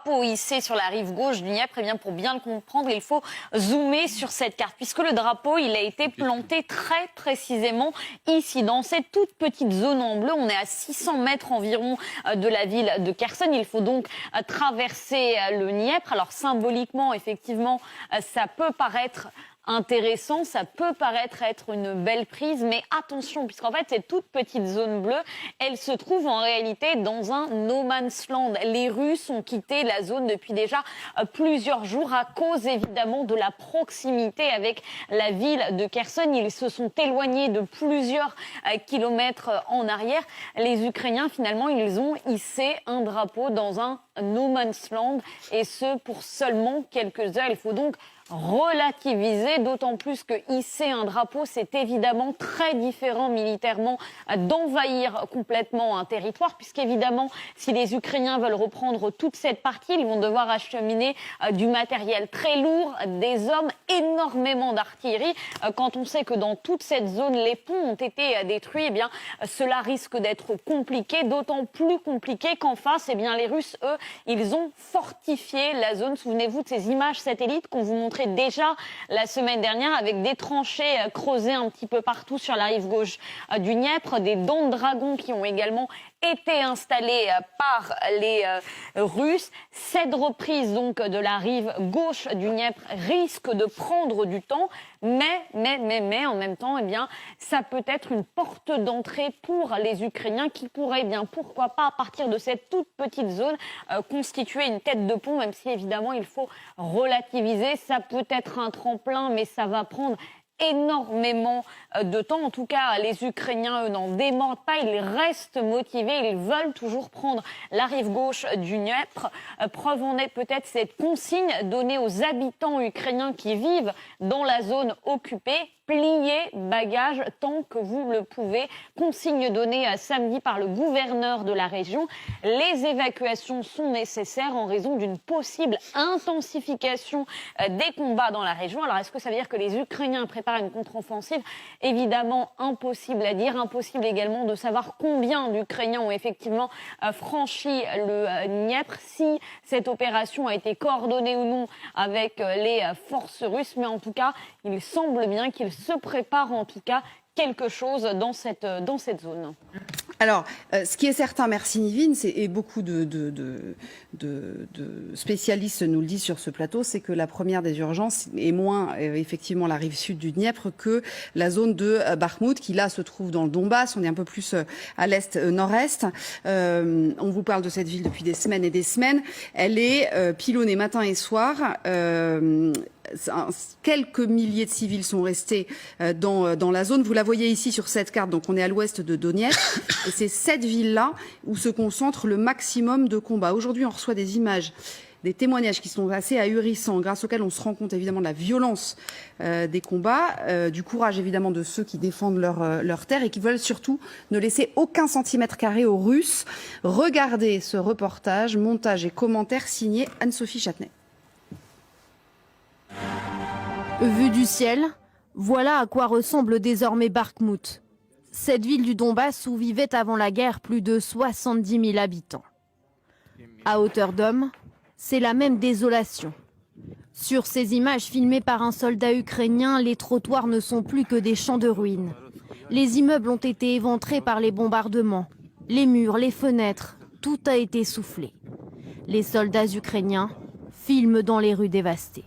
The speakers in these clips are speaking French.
drapeau hissé sur la rive gauche du Dniepr. Eh bien, pour bien le comprendre, il faut zoomer sur cette carte, puisque le drapeau, il a été planté très précisément ici, dans cette toute petite zone en bleu. On est à 600 mètres environ de la ville de Kherson. Il faut donc traverser le Dniepr. Alors, symboliquement, effectivement, ça peut paraître intéressant, ça peut paraître être une belle prise, mais attention, puisqu'en fait, cette toute petite zone bleue, elle se trouve en réalité dans un no man's land. Les Russes ont quitté la zone depuis déjà plusieurs jours à cause évidemment de la proximité avec la ville de Kherson. Ils se sont éloignés de plusieurs kilomètres en arrière. Les Ukrainiens, finalement, ils ont hissé un drapeau dans un no man's land, et ce pour seulement quelques heures. Il faut donc relativiser, d'autant plus que hisser un drapeau, c'est évidemment très différent militairement d'envahir complètement un territoire, puisqu'évidemment, si les Ukrainiens veulent reprendre toute cette partie, ils vont devoir acheminer du matériel très lourd, des hommes, énormément d'artillerie. Quand on sait que dans toute cette zone, les ponts ont été détruits, eh bien, cela risque d'être compliqué, d'autant plus compliqué qu'en face, eh bien, les Russes, eux, ils ont fortifié la zone. Souvenez-vous de ces images satellites qu'on vous montrait déjà la semaine dernière, avec des tranchées creusées un petit peu partout sur la rive gauche du Dniepr, des dents de dragon qui ont également été installées par les Russes. Cette reprise donc de la rive gauche du Dniepr risque de prendre du temps, mais en même temps, eh bien, ça peut être une porte d'entrée pour les Ukrainiens qui pourraient, eh bien, pourquoi pas, à partir de cette toute petite zone, constituer une tête de pont, même si évidemment il faut relativiser. Ça peut être un tremplin, mais ça va prendre énormément de temps. En tout cas, les Ukrainiens, eux, n'en démordent pas. Ils restent motivés. Ils veulent toujours prendre la rive gauche du Dniepr. Preuve en est peut-être cette consigne donnée aux habitants ukrainiens qui vivent dans la zone occupée. Pliez bagages tant que vous le pouvez. Consigne donnée samedi par le gouverneur de la région. Les évacuations sont nécessaires en raison d'une possible intensification des combats dans la région. Alors, est-ce que ça veut dire que les Ukrainiens préparent une contre-offensive? Évidemment, impossible à dire. Impossible également de savoir combien d'Ukrainiens ont effectivement franchi le Dniepr, si cette opération a été coordonnée ou non avec les forces russes. Mais en tout cas, il semble bien qu'il se prépare en tout cas quelque chose dans cette zone. Alors, ce qui est certain, merci Nivine, et beaucoup de spécialistes nous le disent sur ce plateau, c'est que la première des urgences est moins effectivement la rive sud du Dniepr que la zone de Bakhmout, qui là se trouve dans le Donbass. On est un peu plus à l'est, nord-est. On vous parle de cette ville depuis des semaines et des semaines. Elle est pilonnée matin et soir. Quelques milliers de civils sont restés dans la zone. Vous la voyez ici sur cette carte, donc on est à l'ouest de Donetsk. Et c'est cette ville-là où se concentre le maximum de combats. Aujourd'hui, on reçoit des images, des témoignages qui sont assez ahurissants, grâce auxquels on se rend compte évidemment de la violence des combats, du courage évidemment de ceux qui défendent leur terre et qui veulent surtout ne laisser aucun centimètre carré aux Russes. Regardez ce reportage, montage et commentaires signé Anne-Sophie Châtenay. Vue du ciel, voilà à quoi ressemble désormais Bakhmout. Cette ville du Donbass où vivaient avant la guerre plus de 70 000 habitants. À hauteur d'homme, c'est la même désolation. Sur ces images filmées par un soldat ukrainien, les trottoirs ne sont plus que des champs de ruines. Les immeubles ont été éventrés par les bombardements. Les murs, les fenêtres, tout a été soufflé. Les soldats ukrainiens filment dans les rues dévastées.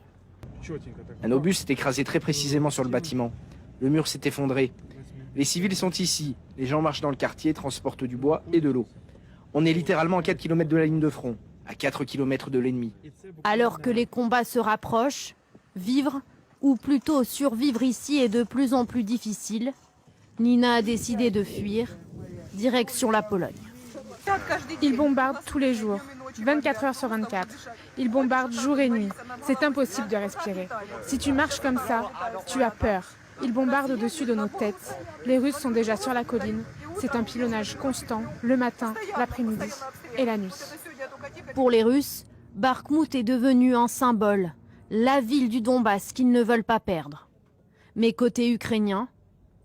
Un obus s'est écrasé très précisément sur le bâtiment. Le mur s'est effondré. Les civils sont ici. Les gens marchent dans le quartier, transportent du bois et de l'eau. On est littéralement à 4 km de la ligne de front, à 4 km de l'ennemi. Alors que les combats se rapprochent, vivre, ou plutôt survivre ici est de plus en plus difficile. Nina a décidé de fuir, direction la Pologne. Ils bombardent tous les jours, 24 heures sur 24. Ils bombardent jour et nuit. C'est impossible de respirer. Si tu marches comme ça, tu as peur. Ils bombardent au-dessus de nos têtes. Les Russes sont déjà sur la colline. C'est un pilonnage constant, le matin, l'après-midi et la nuit. Pour les Russes, Bakhmout est devenu un symbole, la ville du Donbass qu'ils ne veulent pas perdre. Mais côté ukrainien,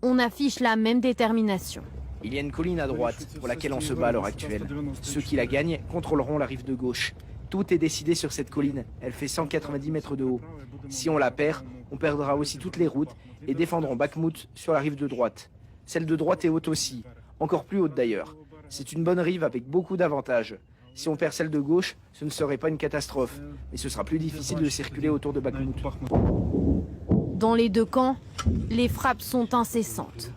on affiche la même détermination. Il y a une colline à droite pour laquelle on se bat à l'heure actuelle. Ceux qui la gagnent contrôleront la rive de gauche. Tout est décidé sur cette colline. Elle fait 190 mètres de haut. Si on la perd, on perdra aussi toutes les routes et défendront Bakhmout sur la rive de droite. Celle de droite est haute aussi, encore plus haute d'ailleurs. C'est une bonne rive avec beaucoup d'avantages. Si on perd celle de gauche, ce ne serait pas une catastrophe, mais ce sera plus difficile de circuler autour de Bakhmout. Dans les deux camps, les frappes sont incessantes.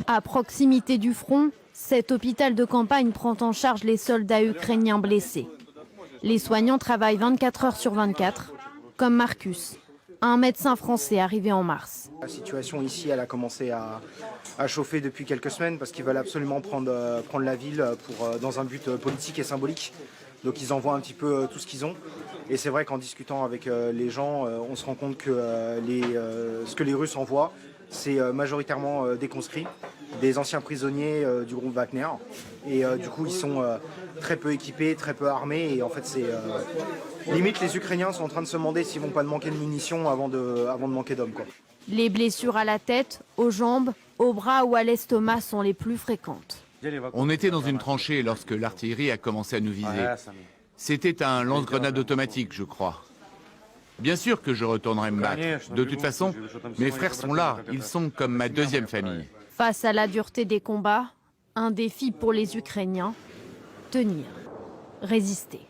À proximité du front, cet hôpital de campagne prend en charge les soldats ukrainiens blessés. Les soignants travaillent 24 heures sur 24, comme Marcus, un médecin français arrivé en mars. La situation ici, elle a commencé à chauffer depuis quelques semaines parce qu'ils veulent absolument prendre la ville dans un but politique et symbolique. Donc ils envoient un petit peu tout ce qu'ils ont. Et c'est vrai qu'en discutant avec les gens, on se rend compte que ce que les Russes envoient, c'est majoritairement des conscrits, des anciens prisonniers du groupe Wagner. Et du coup, ils sont très peu équipés, très peu armés. Et en fait, c'est limite, les Ukrainiens sont en train de se demander s'ils vont pas manquer de munitions avant de manquer d'hommes, quoi. Les blessures à la tête, aux jambes, aux bras ou à l'estomac sont les plus fréquentes. On était dans une tranchée lorsque l'artillerie a commencé à nous viser. C'était un lance-grenade automatique, je crois. Bien sûr que je retournerai me battre. De toute façon, mes frères sont là. Ils sont comme ma deuxième famille. Face à la dureté des combats, un défi pour les Ukrainiens, tenir, résister.